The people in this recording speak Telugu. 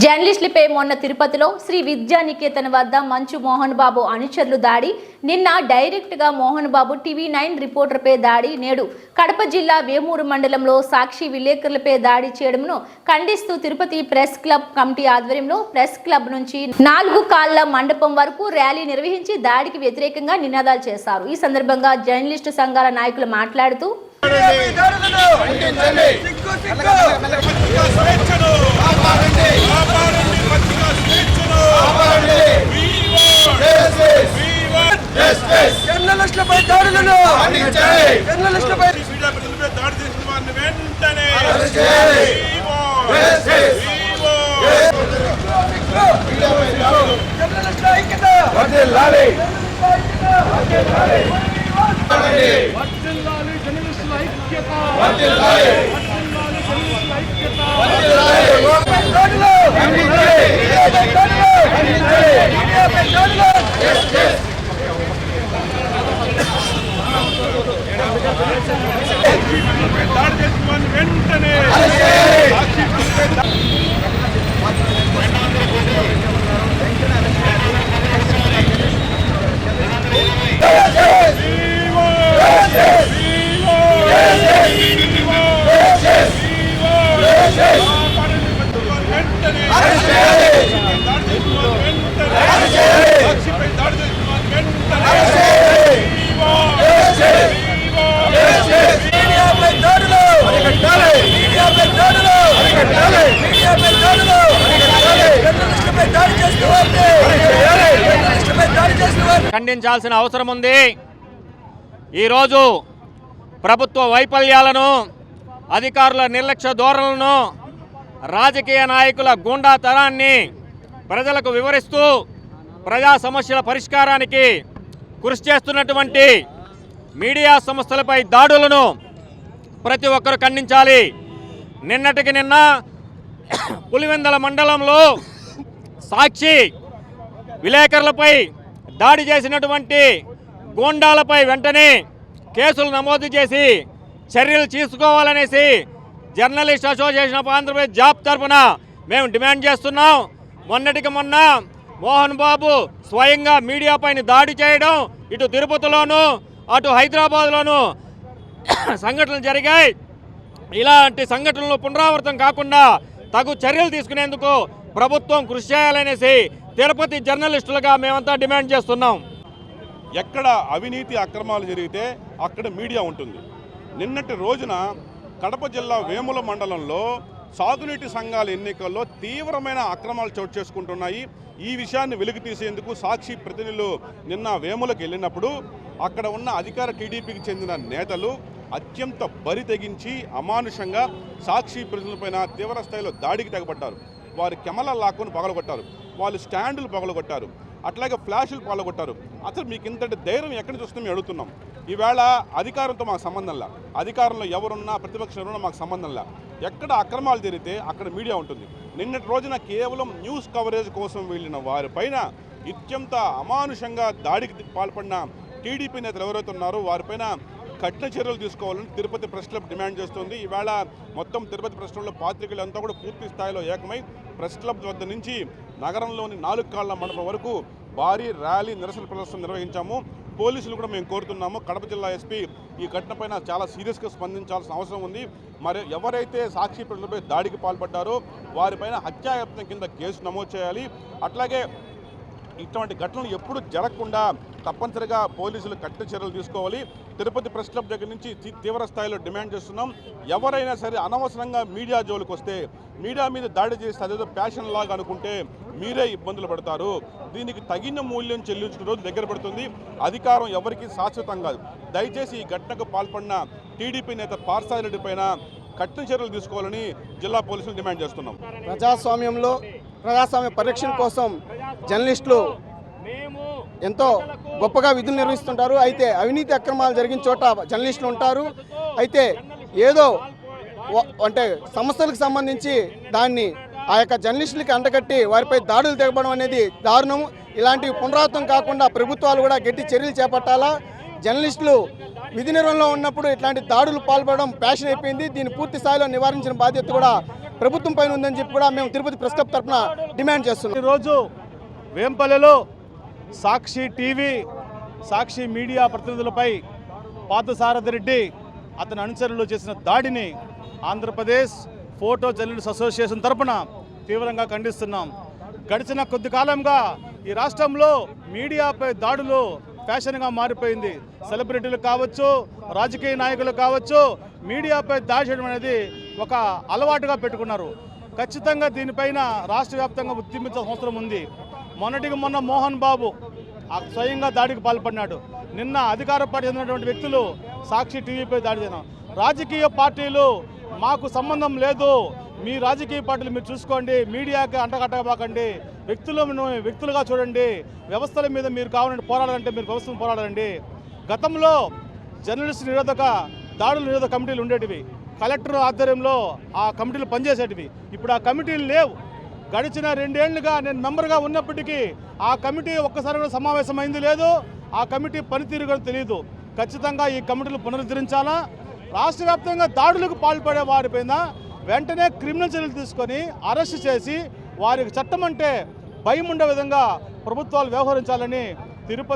జర్నలిస్టులపై మొన్న తిరుపతిలో శ్రీ విద్యానికేతన్ వద్ద మంచు మోహన్ బాబు అనుచరులు దాడి, నిన్న డైరెక్ట్గా మోహన్ బాబు టీవీ9 రిపోర్టర్పై దాడి, నేడు కడప జిల్లా వేమూరు మండలంలో సాక్షి విలేకరులపై దాడి చేయడంను ఖండిస్తూ తిరుపతి ప్రెస్ క్లబ్ కమిటీ ఆధ్వర్యంలో ప్రెస్ క్లబ్ నుంచి 4 కాళ్ల మండపం వరకు ర్యాలీ నిర్వహించి దాడికి వ్యతిరేకంగా నినాదాలు చేశారు. ఈ సందర్భంగా జర్నలిస్టు సంఘాల నాయకులు మాట్లాడుతూ జర్నలిస్టులపై దాడులను జర్నలిస్టులపై దాడి చేసిన వారిని వెంటనే జర్నలిస్టుల ఐక్యత వర్ధిల్లాలి జర్నలిస్టుల ఐక్యత వర్ధిల్లాలి జర్నలిస్టుల ఐక్యత దాడి చేసిన వారిని వెంటనే ఖండించాల్సిన అవసరం ఉంది. ఈరోజు ప్రభుత్వ వైఫల్యాలను, అధికారుల నిర్లక్ష్య ధోరణులను, రాజకీయ నాయకుల గూండాతనాన్ని ప్రజలకు వివరిస్తూ ప్రజా సమస్యల పరిష్కారానికి కృషి చేస్తున్నటువంటి మీడియా సంస్థలపై దాడులను ప్రతి ఒక్కరూ ఖండించాలి. నిన్నటికి నిన్న పులివెందల మండలంలో సాక్షి విలేకరులపై దాడి చేసినటువంటి గూండాలపై వెంటనే కేసులు నమోదు చేసి చర్యలు తీసుకోవాలనేసి జర్నలిస్ట్ అసోసియేషన్ ఆఫ్ ఆంధ్రప్రదేశ్ జాబ్ తరఫున మేము డిమాండ్ చేస్తున్నాం. మొన్నటికి మొన్న మోహన్ బాబు స్వయంగా మీడియాపైన దాడి చేయడం, ఇటు తిరుపతిలోను అటు హైదరాబాద్లోను సంఘటనలు జరిగాయి. ఇలాంటి సంఘటనలు పునరావృతం కాకుండా తగు చర్యలు తీసుకునేందుకు ప్రభుత్వం కృషి చేయాలనేసి తిరుపతి జర్నలిస్టులుగా మేమంతా డిమాండ్ చేస్తున్నాం. ఎక్కడ అవినీతి అక్రమాలు జరిగితే అక్కడ మీడియా ఉంటుంది. నిన్నటి రోజున కడప జిల్లా వేముల మండలంలో సాగునీటి సంఘాల ఎన్నికల్లో తీవ్రమైన అక్రమాలు చోటు చేసుకుంటున్నాయి. ఈ విషయాన్ని వెలుగు తీసేందుకు సాక్షి ప్రతినిధులు నిన్న వేములకు వెళ్ళినప్పుడు అక్కడ ఉన్న అధికార టీడీపీకి చెందిన నేతలు అత్యంత బరి తెగించి అమానుషంగా సాక్షి ప్రతినిధులపైన తీవ్ర స్థాయిలో దాడికి తెగబడ్డారు. వారి కెమెరాలు లాక్కొని పగలగొట్టారు, వాళ్ళు స్టాండులు పగలగొట్టారు, అట్లాగే ఫ్లాషులు పగలగొట్టారు. అసలు మీకు ఇంతటి ధైర్యం ఎక్కడి నుంచి వస్తుందో మేము అడుగుతున్నాం. ఈవేళ అధికారంతో మాకు సంబంధంలా, అధికారంలో ఎవరున్నా ప్రతిపక్షం ఎవరున్నా మాకు సంబంధంలా. ఎక్కడ అక్రమాలు జరిగితే అక్కడ మీడియా ఉంటుంది. నిన్నటి రోజున కేవలం న్యూస్ కవరేజ్ కోసం వెళ్ళిన వారిపైన అత్యంత అమానుషంగా దాడికి పాల్పడిన టీడీపీ నేతలు ఎవరైతే ఉన్నారో వారిపైన కఠిన చర్యలు తీసుకోవాలని తిరుపతి ప్రెస్ క్లబ్ డిమాండ్ చేస్తుంది. ఈవేళ మొత్తం తిరుపతి ప్రెస్ క్లబ్లో పాత్రికలంతా కూడా పూర్తి స్థాయిలో ఏకమై ప్రెస్ క్లబ్ వద్ద నుంచి నగరంలోని 4 కాళ్ల మండపం వరకు భారీ ర్యాలీ నిరసన ప్రదర్శన నిర్వహించాము. పోలీసులు కూడా మేము కోరుతున్నాము, కడప జిల్లా ఎస్పీ ఈ ఘటనపైన చాలా సీరియస్గా స్పందించాల్సిన అవసరం ఉంది. మరి ఎవరైతే సాక్షి ప్రజలపై దాడికి పాల్పడ్డారో వారిపైన హత్యాయత్నం కింద కేసు నమోదు చేయాలి. అట్లాగే ఇటువంటి ఘటనలు ఎప్పుడు జరగకుండా తప్పనిసరిగా పోలీసులు కఠిన చర్యలు తీసుకోవాలి. తిరుపతి ప్రెస్ క్లబ్ దగ్గర నుంచి తీవ్ర స్థాయిలో డిమాండ్ చేస్తున్నాం. ఎవరైనా సరే అనవసరంగా మీడియా జోలికి వస్తే, మీడియా మీద దాడి చేస్తే అదేదో ప్యాషన్ లాగా అనుకుంటే మీరే ఇబ్బందులు పడతారు. దీనికి తగిన మూల్యం చెల్లించిన రోజు దగ్గర పడుతుంది. అధికారం ఎవరికి శాశ్వతం కాదు. దయచేసి ఈ ఘటనకు పాల్పడిన టీడీపీ నేత పార్థసారథి పైన కఠిన చర్యలు తీసుకోవాలని జిల్లా పోలీసులు డిమాండ్ చేస్తున్నాం. ప్రజాస్వామ్య పరిరక్షణ కోసం జర్నలిస్టులు ఎంతో గొప్పగా విధులు నిర్వహిస్తుంటారు. అయితే అవినీతి అక్రమాలు జరిగిన చోట జర్నలిస్టులు ఉంటారు. అయితే ఏదో అంటే సంస్థలకు సంబంధించి దాన్ని ఆ యొక్క జర్నలిస్టులకి అంటగట్టి వారిపై దాడులు తెగబడడం అనేది దారుణం. ఇలాంటివి పునరావృతం కాకుండా ప్రభుత్వాలు కూడా గట్టి చర్యలు చేపట్టాలా. జర్నలిస్టులు విధి నిర్వహణలో ఉన్నప్పుడు ఇట్లాంటి దాడులు పాల్పడడం ప్యాషన్ అయిపోయింది. దీన్ని పూర్తి స్థాయిలో నివారించిన బాధ్యత కూడా ప్రభుత్వం పైన ఉందని చెప్పి కూడా మేము తిరుపతి ప్రెస్ క్లబ్ తరఫున డిమాండ్ చేస్తున్నాం. ఈరోజు వేంపల్లెలో సాక్షి టీవీ, సాక్షి మీడియా ప్రతినిధులపై పార్థసారథి రెడ్డి అతని అనుచరులు చేసిన దాడిని ఆంధ్రప్రదేశ్ ఫోటో జర్నలిస్ట్ అసోసియేషన్ తరఫున తీవ్రంగా ఖండిస్తున్నాం. గడిచిన కొద్ది కాలంగా ఈ రాష్ట్రంలో మీడియాపై దాడులు ఫ్యాషన్గా మారిపోయింది. సెలబ్రిటీలు కావచ్చు, రాజకీయ నాయకులు కావచ్చు, మీడియాపై దాడి చేయడం అనేది ఒక అలవాటుగా పెట్టుకున్నారు. ఖచ్చితంగా దీనిపైన రాష్ట్ర వ్యాప్తంగా ఉద్యమించాల్సిన అవసరం ఉంది. మొన్నటికి మొన్న మోహన్ బాబు స్వయంగా దాడికి పాల్పడినాడు. నిన్న అధికార పార్టీ చెందినటువంటి వ్యక్తులు సాక్షి టీవీపై దాడి చేయడం. రాజకీయ పార్టీలు మాకు సంబంధం లేదు, మీ రాజకీయ పార్టీలు మీరు చూసుకోండి, మీడియాకి అంటగట్టబాకండి, వ్యక్తులుగా చూడండి, వ్యవస్థల మీద మీరు కావాలంటే పోరాడాలంటే మీరు వ్యవస్థను పోరాడాలండి. గతంలో జర్నలిస్ట్ నిరోధక దాడుల నిరోధక కమిటీలు ఉండేటివి, కలెక్టర్ ఆధ్వర్యంలో ఆ కమిటీలు పనిచేసేటివి. ఇప్పుడు ఆ కమిటీలు లేవు. గడిచిన 2 ఏళ్లుగా నేను మెంబర్గా ఉన్నప్పటికీ ఆ కమిటీ ఒక్కసారి కూడా సమావేశం అయింది లేదు. ఆ కమిటీ పనితీరు కూడా తెలియదు. ఖచ్చితంగా ఈ కమిటీలు పునరుద్ధరించాలా. రాష్ట్ర వ్యాప్తంగా దాడులకు పాల్పడే వారిపైన వెంటనే క్రిమినల్ చర్యలు తీసుకొని అరెస్ట్ చేసి వారికి చట్టం అంటే భయం ఉండే విధంగా ప్రభుత్వాలు వ్యవహరించాలని తిరుపతి